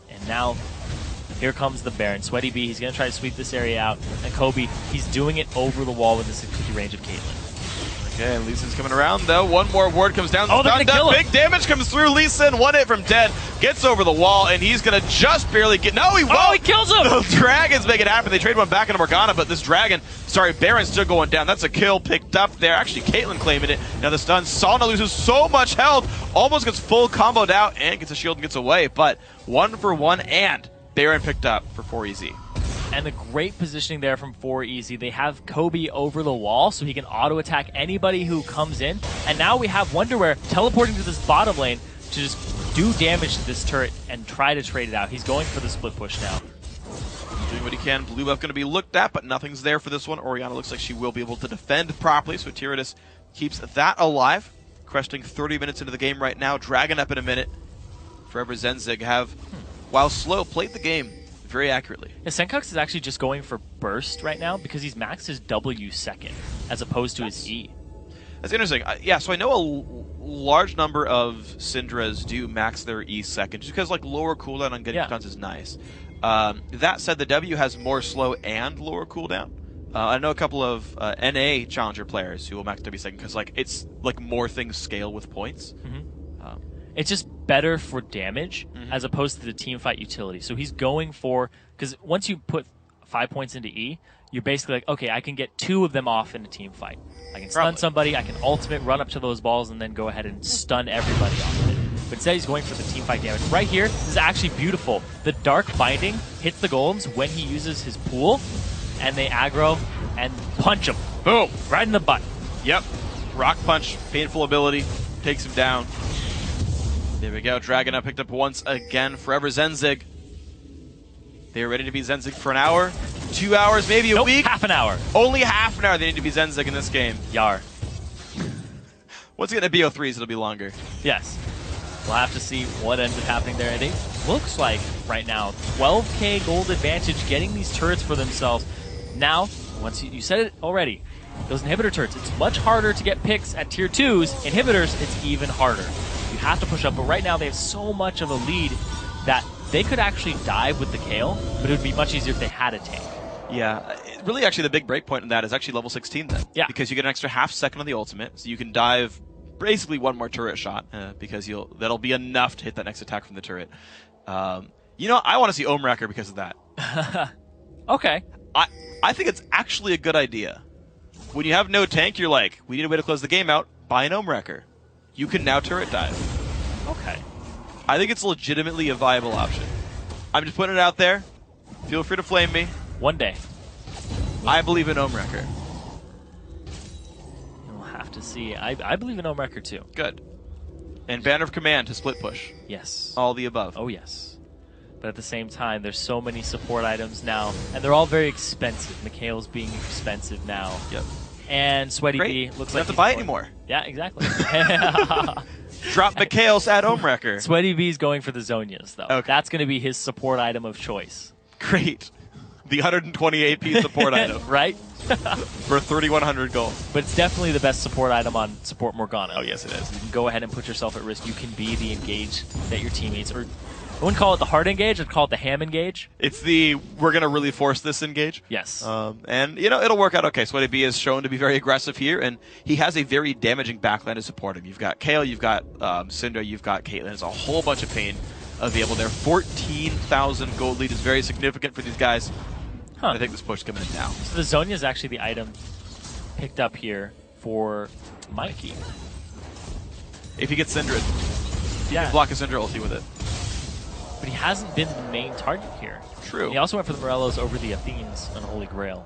And now, here comes the Baron. Sweaty B, he's going to try to sweep this area out. And Kobe, he's doing it over the wall with the 650 range of Caitlyn. Okay, Lee Sin's coming around though. One more ward comes down. Oh, they're gonna kill him. Big damage comes through. Lee Sin, 1 hit from dead, gets over the wall, and he's gonna just barely get. No, he won't. Oh, he kills him. The dragons make it happen. They trade one back into Morgana, but this dragon, Baron's still going down. That's a kill picked up there. Actually, Caitlyn claiming it. Now the stun. Salna loses so much health, almost gets full comboed out and gets a shield and gets away. But 1 for 1, and Baron picked up for 4EZ. And the great positioning there from 4EZ. They have Kobe over the wall, so he can auto-attack anybody who comes in. And now we have Wonderwear teleporting to this bottom lane to just do damage to this turret and try to trade it out. He's going for the split push now. Doing what he can. Blue buff going to be looked at, but nothing's there for this one. Orianna looks like she will be able to defend properly, so Tyrannus keeps that alive. Cresting 30 minutes into the game right now. Dragon up in a minute. 4EVERZENZYG have, while slow, played the game very accurately. Yeah, Senkux is actually just going for burst right now because he's maxed his W second as opposed to his E. That's interesting. Yeah, so I know a large number of Syndras do max their E second just because like lower cooldown on getting stuns is nice. That said, the W has more slow and lower cooldown. I know a couple of NA challenger players who will max W second because like it's like more things scale with points. It's just better for damage as opposed to the team fight utility. So he's going for, because once you put 5 points into E, you're basically like, okay, I can get 2 of them off in a team fight. I can stun somebody, I can ultimate, run up to those balls, and then go ahead and stun everybody off of it. But instead he's going for the team fight damage. Right here, this is actually beautiful. The Dark Binding hits the golems when he uses his pool, and they aggro and punch him. Boom! Right in the butt. Yep. Rock Punch, painful ability, takes him down. There we go. Dragon up picked up once again. 4EVERZENZYG. They're ready to be Zenzig for an hour, 2 hours, maybe a week. Half an hour. Only half an hour they need to be Zenzig in this game. Yar. Once you get to BO3s, it'll be longer. Yes. We'll have to see what ends up happening there. It looks like right now 12k gold advantage getting these turrets for themselves. Now, once you said it already, those inhibitor turrets, it's much harder to get picks at tier 2s. Inhibitors, it's even harder. You have to push up, but right now they have so much of a lead that they could actually dive with the Kayle, but it would be much easier if they had a tank. Yeah, really actually the big break point in that is actually level 16 then. Yeah. Because you get an extra half second on the ultimate, so you can dive basically one more turret shot, because that'll be enough to hit that next attack from the turret. You know, I want to see Ohmwrecker because of that. Okay. I think it's actually a good idea. When you have no tank, you're like, we need a way to close the game out, buy an Ohmwrecker. You can now turret dive. Okay. I think it's legitimately a viable option. I'm just putting it out there. Feel free to flame me. One day. I believe in Ohmwrecker. We'll have to see. I believe in Ohmwrecker too. Good. And Banner of Command to split push. Yes. All the above. Oh, yes. But at the same time, there's so many support items now, and they're all very expensive. Mikhail's being expensive now. Yep. And Sweaty Great. Bee looks Don't like have to buy it anymore. Yeah, exactly. Drop Mikhail's at Ohmwrecker. Sweaty Bee's going for the Zonias, though. Okay. That's going to be his support item of choice. Great. The 120 AP support item. Right? For 3,100 gold. But it's definitely the best support item on support Morgana. Oh, yes, it is. You can go ahead and put yourself at risk. You can be the engage that your teammates, or I wouldn't call it the hard engage, I'd call it the ham engage. It's the, we're going to really force this engage. Yes. And, you know, it'll work out okay. Sweaty Bee is shown to be very aggressive here, and he has a very damaging backline to support him. You've got Kayle, you've got Syndra, you've got Caitlyn. There's a whole bunch of pain available there. 14,000 gold lead is very significant for these guys. Huh. I think this push is coming in now. So the Zonia is actually the item picked up here for Mikey. If he gets Syndra, you can block a Syndra ulti with it. But he hasn't been the main target here. True. And he also went for the Morellos over the Athenes on Holy Grail.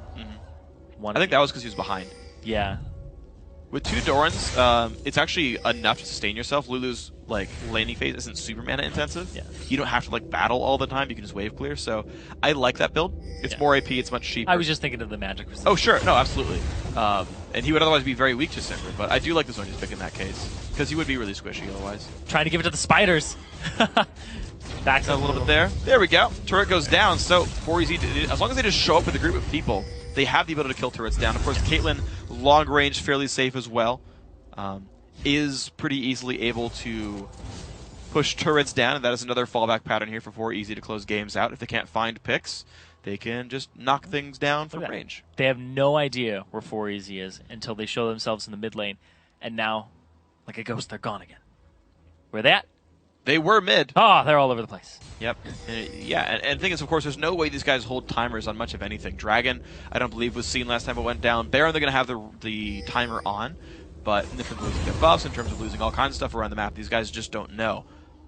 I think that was because he was behind. Yeah. With 2 Dorans, it's actually enough to sustain yourself. Lulu's like laning phase isn't super mana intensive. Yeah. You don't have to like battle all the time. You can just wave clear. So I like that build. It's more AP. It's much cheaper. I was just thinking of the magic. Oh sure, no, absolutely. And he would otherwise be very weak to Syndra, but I do like the Zonia's pick in that case because he would be really squishy otherwise. Trying to give it to the spiders. Backs up a little bit there. There we go. Turret goes down. So 4EZ, as long as they just show up with a group of people, they have the ability to kill turrets down. Of course, Caitlyn, long range, fairly safe as well, is pretty easily able to push turrets down, and that is another fallback pattern here for 4EZ to close games out. If they can't find picks, they can just knock things down from range. They have no idea where 4EZ is until they show themselves in the mid lane, and now, like a ghost, they're gone again. Where they at? They were mid. Oh, they're all over the place. Yep. And the thing is, of course, there's no way these guys hold timers on much of anything. Dragon, I don't believe, was seen last time it went down. Baron, they're going to have the timer on, but in terms of losing their buffs, in terms of losing all kinds of stuff around the map, these guys just don't know.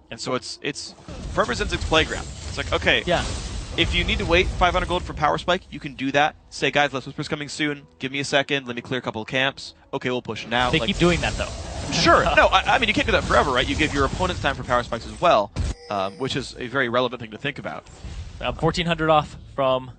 And so it's 4EVERZENZYG's playground. It's like, okay, yeah. If you need to wait 500 gold for Power Spike, you can do that. Say, guys, Last Whisper's coming soon. Give me a second. Let me clear a couple of camps. Okay, we'll push now. They keep doing that, though. Sure. No, I mean, you can't do that forever, right? You give your opponents time for Power Spikes as well, which is a very relevant thing to think about. 1,400 off from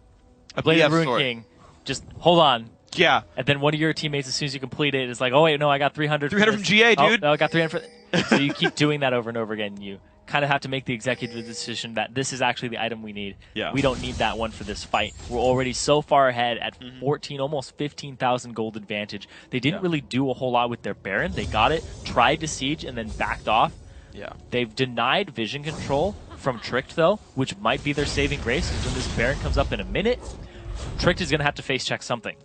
Blade of the Ruined King. Just hold on. Yeah. And then one of your teammates, as soon as you complete it, is like, oh, wait, no, I got 300 300 from GA, dude. Oh, no, I got 300 for... So you keep doing that over and over again. You kind of have to make the executive decision that this is actually the item we need. Yeah. We don't need that one for this fight. We're already so far ahead at 14, almost 15,000 gold advantage. They didn't really do a whole lot with their Baron. They got it, tried to siege, and then backed off. Yeah. They've denied vision control from Tricked, though, which might be their saving grace, because when this Baron comes up in a minute, Tricked is going to have to face check something.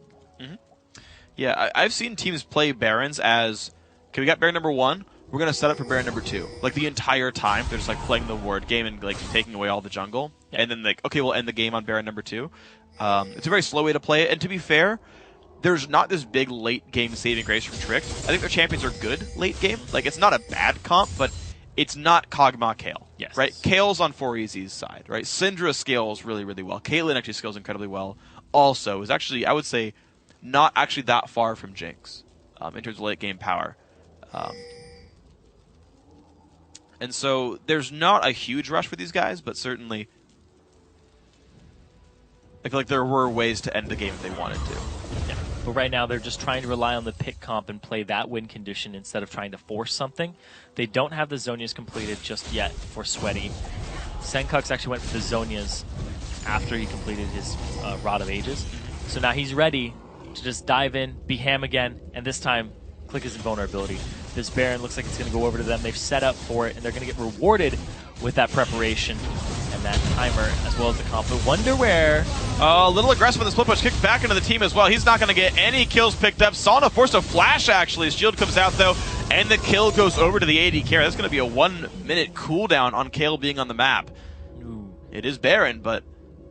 Yeah, I've seen teams play Barons as, okay, we got Baron number 1, we're going to set up for Baron number 2. Like, the entire time, they're just, like, playing the ward game and, like, taking away all the jungle. Yeah. And then, like, okay, we'll end the game on Baron number 2. It's a very slow way to play it, and to be fair, there's not this big late-game saving grace from Tricked. I think their champions are good late game. Like, it's not a bad comp, but it's not Kog'Maw Kayle. Yes. Right? Kale's on 4EZ's side, right? Syndra scales really, really well. Caitlyn actually scales incredibly well. Also, is actually, I would say, not actually that far from Jinx in terms of late-game power. And so there's not a huge rush for these guys, but certainly I feel like there were ways to end the game if they wanted to. Yeah. But right now they're just trying to rely on the pick comp and play that win condition instead of trying to force something. They don't have the Zhonya's completed just yet for Sweaty. Senkux actually went for the Zhonya's after he completed his Rod of Ages. So now he's ready to just dive in, be ham again, and this time click his invulnerability. This Baron looks like it's going to go over to them. They've set up for it, and they're going to get rewarded with that preparation and that timer, as well as the comp. But wonder where... A little aggressive with the split push, kicked back into the team as well. He's not going to get any kills picked up. Salna forced a flash, actually. His shield comes out, though, and the kill goes over to the AD carry. That's going to be a 1-minute cooldown on Kayle being on the map. Ooh. It is Baron, but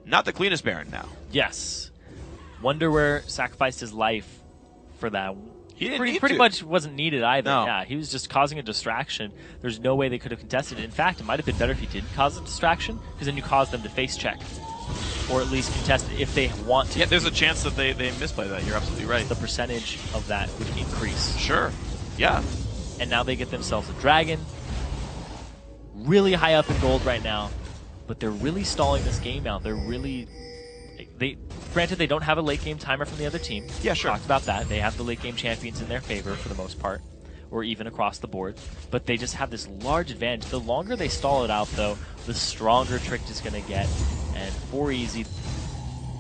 not the cleanest Baron now. Yes. Wonder where sacrificed his life for that. He didn't pretty much wasn't needed either. No. Yeah, he was just causing a distraction. There's no way they could have contested it. In fact, it might have been better if he didn't cause a distraction, because then you cause them to face check. Or at least contest it if they want to. Yeah, there's a chance that they misplay that. You're absolutely right. The percentage of that would increase. Sure. Yeah. And now they get themselves a dragon. Really high up in gold right now. But they're really stalling this game out. They're really... Granted, they don't have a late-game timer from the other team. Yeah, sure. We talked about that. They have the late-game champions in their favor for the most part, or even across the board. But they just have this large advantage. The longer they stall it out, though, the stronger Tricked is going to get. And 4EZ,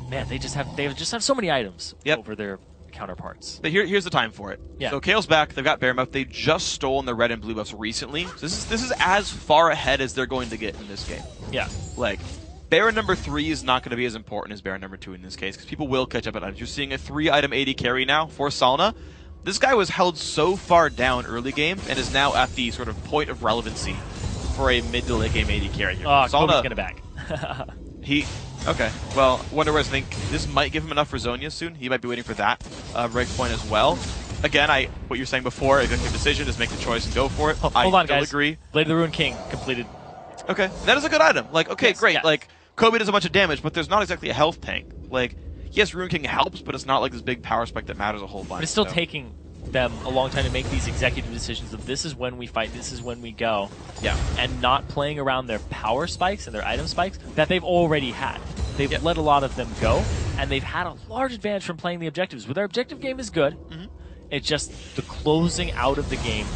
man, they just have so many items over their counterparts. But here's the time for it. Yeah. So Kale's back. They've got Baron buff. They just stolen the red and blue buffs recently. So this is as far ahead as they're going to get in this game. Yeah. Like, Baron number 3 is not going to be as important as Baron number 2 in this case, because people will catch up at items. You're seeing a 3-item AD carry now for Salna. This guy was held so far down early game and is now at the sort of point of relevancy for a mid to late game AD carry here. Oh, Kobe's going to back. Okay. Well, Wonderwares, I think this might give him enough for Zhonya soon. He might be waiting for that break point as well. Again, what you're saying before, executive decision, just make the choice and go for it. Hold on, guys. Agree. Blade of the Ruined King completed. Okay. That is a good item. Like, okay, yes, great. Yes. Like, Kobe does a bunch of damage, but there's not exactly a health tank. Like, yes, Ruined King helps, but it's not like this big power spike that matters a whole bunch. But it's still taking them a long time to make these executive decisions of this is when we fight, this is when we go. Yeah. And not playing around their power spikes and their item spikes that they've already had. They've let a lot of them go, and they've had a large advantage from playing the objectives. But their objective game is good. It's just the closing out of the game.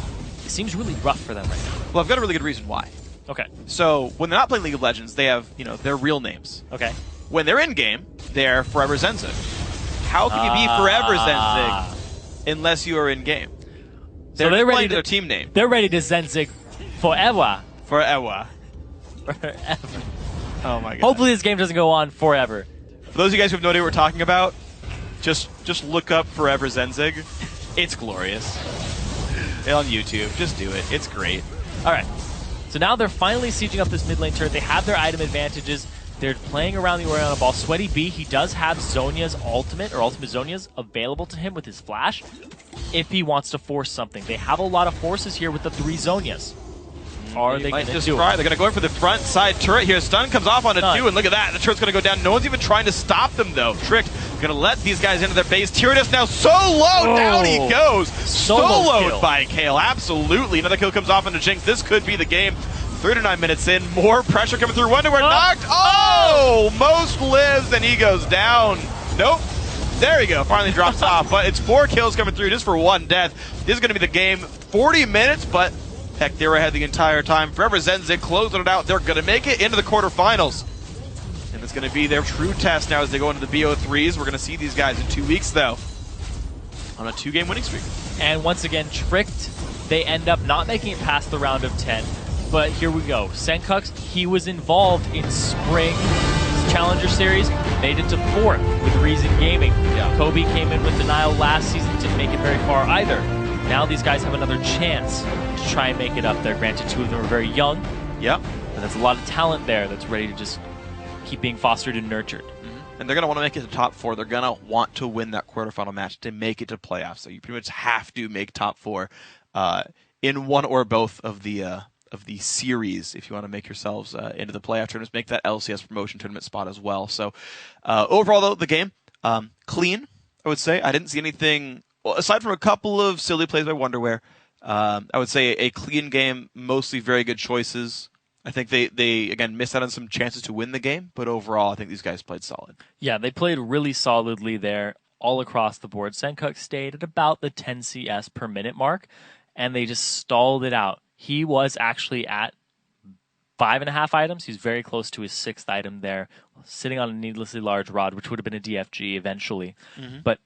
It seems really rough for them right now. Well, I've got a really good reason why. Okay. So, when they're not playing League of Legends, they have, their real names. Okay. When they're in-game, they're 4EVERZENZYG. How can you be 4EVERZENZYG unless you are in-game? So they're ready to their team name. They're ready to Zenzig forever. Forever. Forever. Oh my god. Hopefully this game doesn't go on forever. For those of you guys who have no idea what we're talking about, just look up 4EVERZENZYG. It's glorious. On YouTube. Just do it. It's great. All right. So now they're finally sieging up this mid lane turret. They have their item advantages. They're playing around the Oriana ball. Sweaty B, he does have Zhonya's ultimate, or ultimate Zhonya's, available to him with his flash if he wants to force something. They have a lot of forces here with the 3 Zhonyas. Are they going to do it? They're going to go in for the front side turret here. Stun comes off on a 2, and look at that. The turret's going to go down. No one's even trying to stop them, though. Tricked. Going to let these guys into their base. Tyranus now so low. Down he goes. Soloed by Kale. Absolutely. Another kill comes off into Jinx. This could be the game. 3 to 9 minutes in. More pressure coming through. Wonder where knocked. Oh! Most lives, and he goes down. Nope. There you go. Finally drops off. But it's 4 kills coming through just for 1 death. This is going to be the game. 40 minutes, but heck, they were ahead the entire time. 4EVERZENZYG closing it out. They're going to make it into the quarterfinals. And it's going to be their true test now as they go into the BO3s. We're going to see these guys in 2 weeks, though, on a 2-game winning streak. And once again, Tricked, they end up not making it past the round of 10. But here we go. Senkux, he was involved in Spring Challenger Series, made it to 4th with Reason Gaming. Yeah. Kobe came in with Denial last season, didn't make it very far either. Now these guys have another chance to try and make it up there. Granted, 2 of them are very young. Yep. But there's a lot of talent there that's ready to just keep being fostered and nurtured. And they're going to want to make it to top 4. They're going to want to win that quarterfinal match to make it to playoffs. So you pretty much have to make top 4 in one or both of the series if you want to make yourselves into the playoff tournaments. Make that LCS promotion tournament spot as well. So overall, though, the game, clean, I would say. I didn't see anything, well, aside from a couple of silly plays by Wonderware. I would say a clean game, mostly very good choices. I think they again missed out on some chances to win the game, but overall I think these guys played solid. Yeah, they played really solidly there all across the board. Senkux stayed at about the 10 CS per minute mark, and they just stalled it out. He was actually at 5.5 items. He's very close to his 6th item there, sitting on a needlessly large rod, which would have been a DFG eventually. But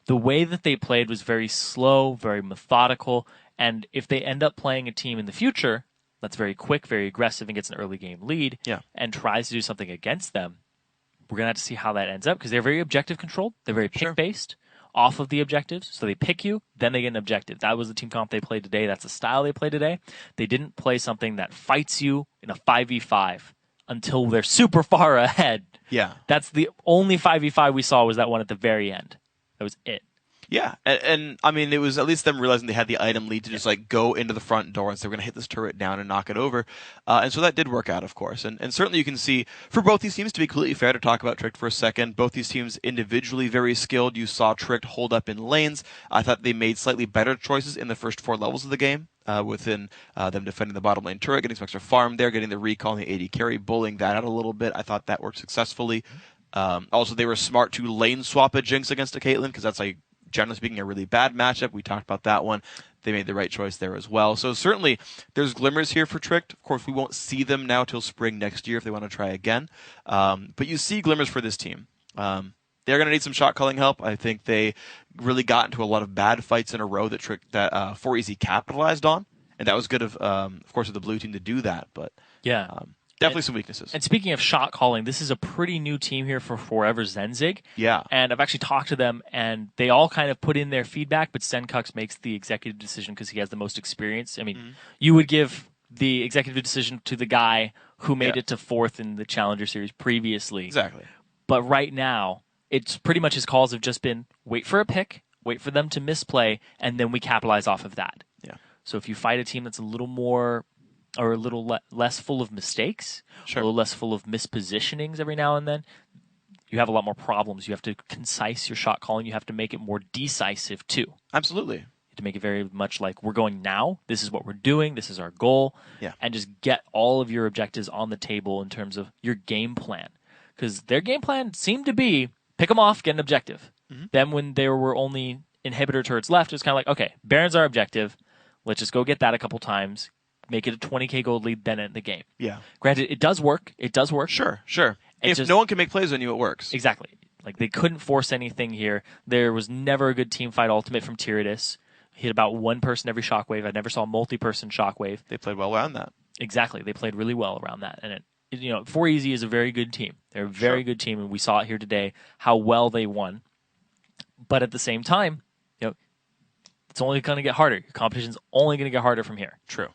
the way that they played was very slow, very methodical, and if they end up playing a team in the future that's very quick, very aggressive, and gets an early game lead, and tries to do something against them, we're going to have to see how that ends up, because they're very objective controlled. They're very pick-based off of the objectives. So they pick you, then they get an objective. That was the team comp they played today. That's the style they played today. They didn't play something that fights you in a 5v5 until they're super far ahead. Yeah. That's the only 5v5 we saw, was that one at the very end. That was it. Yeah, and I mean, it was at least them realizing they had the item lead to just like go into the front door and say, we're going to hit this turret down and knock it over. And so that did work out, of course. And certainly you can see, for both these teams, to be completely fair, to talk about Tricked for a second, both these teams individually very skilled. You saw Tricked hold up in lanes. I thought they made slightly better choices in the first 4 levels of the game. Within them defending the bottom lane turret, getting some extra farm there, getting the recall and the AD carry, bullying that out a little bit. I thought that worked successfully. Also, they were smart to lane swap a Jinx against a Caitlyn, because that's like, generally speaking, a really bad matchup. We talked about that one. They made the right choice there as well. So certainly there's glimmers here for Tricked. Of course, we won't see them now till spring next year if they want to try again. But you see glimmers for this team. They're going to need some shot calling help. I think they really got into a lot of bad fights in a row that 4EZ capitalized on. And that was good of course, of the blue team to do that. But yeah. Definitely some weaknesses. And speaking of shot calling, this is a pretty new team here for 4EVERZENZYG. Yeah. And I've actually talked to them, and they all kind of put in their feedback, but Senkux makes the executive decision because he has the most experience. I mean, you would give the executive decision to the guy who made it to 4th in the Challenger Series previously. Exactly. But right now, it's pretty much his calls have just been wait for a pick, wait for them to misplay, and then we capitalize off of that. Yeah. So if you fight a team that's a little more or a little less full of mistakes, a little less full of mispositionings every now and then, you have a lot more problems. You have to concise your shot calling. You have to make it more decisive too. Absolutely. You have to make it very much like, we're going now. This is what we're doing. This is our goal. Yeah. And just get all of your objectives on the table in terms of your game plan. Because their game plan seemed to be, pick them off, get an objective. Then when there were only inhibitor turrets left, it was kind of like, okay, Baron's our objective. Let's just go get that a couple times. Make it a 20k gold lead, then end the game. Yeah. Granted, it does work. It does work. Sure. If no one can make plays on you, it works. Exactly. Like, they couldn't force anything here. There was never a good team fight ultimate from Tyranus. Hit about one person every shockwave. I never saw a multi-person shockwave. They played well around that. Exactly. They played really well around that. And 4EZ is a very good team. They're a very good team, and we saw it here today how well they won. But at the same time, it's only going to get harder. Your competition's only going to get harder from here. True.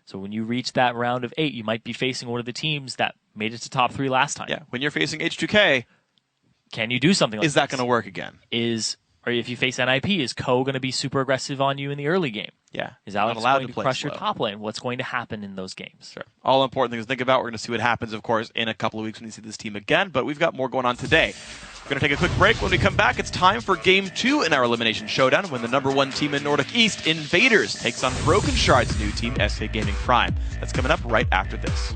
So when you reach that round of 8, you might be facing one of the teams that made it to top 3 last time. Yeah. When you're facing H2K, can you do something like is that going to work again? Or if you face NIP, is Ko going to be super aggressive on you in the early game? Yeah. Is Alex allowed going to to play crush slow. your top lane? What's going to happen in those games? Sure. All important things to think about. We're going to see what happens, of course, in a couple of weeks when you see this team again. But we've got more going on today. We're going to take a quick break. When we come back, it's time for Game 2 in our Elimination Showdown when the #1 team in Nordic East, Invaders, takes on Broken Shard's new team, SK Gaming Prime. That's coming up right after this.